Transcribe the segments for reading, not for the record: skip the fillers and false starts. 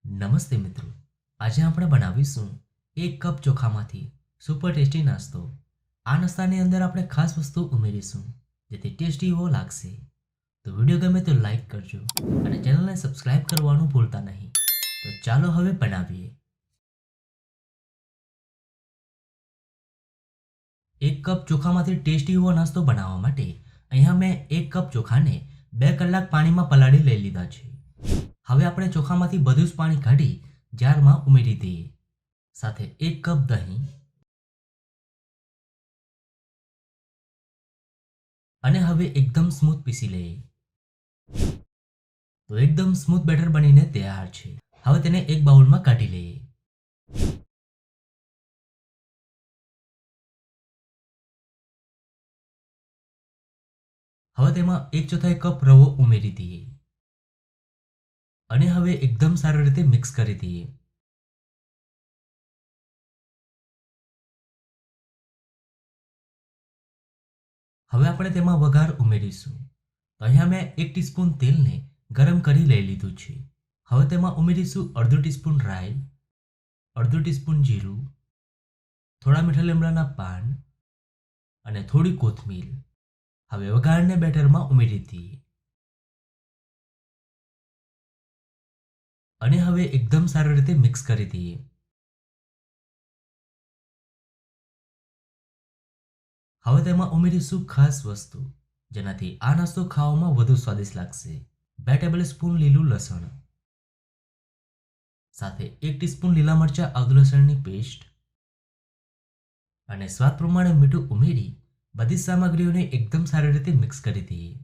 નમસ્તે મિત્રો, આજે આપણે બનાવીશું 1 કપ ચોખામાંથી સુપર ટેસ્ટી નાસ્તો। આ નાસ્તાની અંદર આપણે ખાસ વસ્તુ ઉમેરીશું જેથી ટેસ્ટી એવો લાગશે। તો વિડીયો ગમે તો લાઈક કરજો અને ચેનલને સબસ્ક્રાઇબ કરવાનું ભૂલતા નહીં। તો ચાલો હવે બનાવીએ। 1 કપ ચોખામાંથી ટેસ્ટી એવો નાસ્તો બનાવવા માટે અહીંયા મેં 1 કપ ચોખાને 2 કલાક પાણીમાં પલાળી લઈ લીધા છે। હવે આપણે ચોખામાંથી બધું જ પાણી કાઢી જારમાં ઉમેરી દઈએ। સાથે 1 કપ દહીં અને હવે એકદમ સ્મૂથ પીસી લઈએ। તો એકદમ સ્મૂથ બેટર બનીને તૈયાર છે। હવે તેને એક બાઉલમાં કાઢી લઈએ। હવે તેમાં 1/4 કપ રવો ઉમેરી દઈએ અને હવે એકદમ સારી રીતે મિક્સ કરી દઈએ। હવે આપણે તેમાં વઘાર ઉમેરીશું। તો અહીંયા મેં 1 ટીસ્પૂન તેલને ગરમ કરી લઈ લીધું છે। હવે તેમાં ઉમેરીશું અડધો ટીસ્પૂન રાઈ, અડધો ટીસ્પૂન જીરું, થોડા મીઠા લીમડાના પાન અને થોડી કોથમીર। હવે વઘારને બેટરમાં ઉમેરી દઈએ અને હવે એકદમ સારી રીતે મિક્સ કરી દઈએ। હવે તેમાં ઉમેરીશું ખાસ વસ્તુ જેનાથી આ નાસ્તો ખાવામાં વધુ સ્વાદિષ્ટ લાગશે। 2 ટેબલસ્પૂન લીલું લસણ, સાથે 1 ટીસ્પૂન લીલા મરચાં આદુ લસણની પેસ્ટ અને સ્વાદ પ્રમાણે મીઠું ઉમેરી બધી સામગ્રીઓને એકદમ સારી રીતે મિક્સ કરી દઈએ।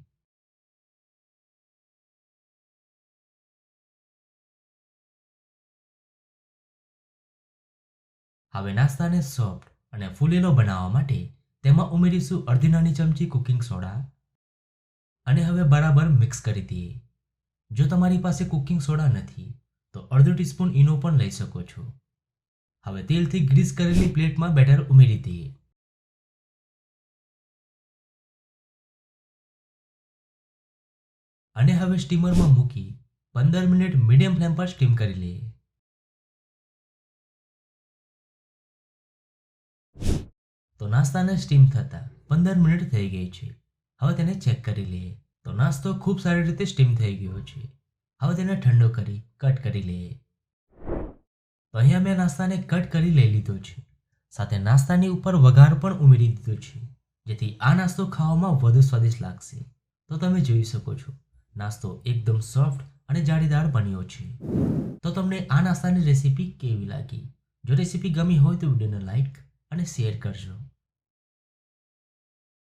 હવે નાસ્તાને સોફ્ટ અને ફૂલેલો બનાવવા માટે તેમાં ઉમેરીશું અડધી નાની ચમચી કુકિંગ સોડા અને હવે બરાબર મિક્સ કરી દઈએ। જો તમારી પાસે કુકિંગ સોડા નથી તો અડધો ટીસ્પૂન ઈનો પણ લઈ શકો છો। હવે તેલથી ગ્રીસ કરેલી પ્લેટમાં બેટર ઉમેરી દઈએ અને હવે સ્ટીમરમાં મૂકી 15 મિનિટ મીડિયમ ફ્લેમ પર સ્ટીમ કરી લઈએ। તો નાસ્તાને સ્ટીમ થતા 15 મિનિટ થઈ ગઈ છે। હવે તેને ચેક કરી લઈએ। તો નાસ્તો ખૂબ સારી રીતે સ્ટીમ થઈ ગયો છે। હવે તેને ઠંડો કરી કટ કરી લઈએ। તો અહીંયા મેં નાસ્તાને કટ કરી લઈ લીધો છે, સાથે નાસ્તાની ઉપર વઘાર પણ ઉમેરી દીધો છે જેથી આ નાસ્તો ખાવામાં વધુ સ્વાદિષ્ટ લાગશે। તો તમે જોઈ શકો છો નાસ્તો એકદમ સોફ્ટ અને જાળીદાર બન્યો છે। તો તમને આ નાસ્તાની રેસીપી કેવી લાગી? જો રેસીપી ગમી હોય તો વિડીયોને લાઈક અને શેર કરજો।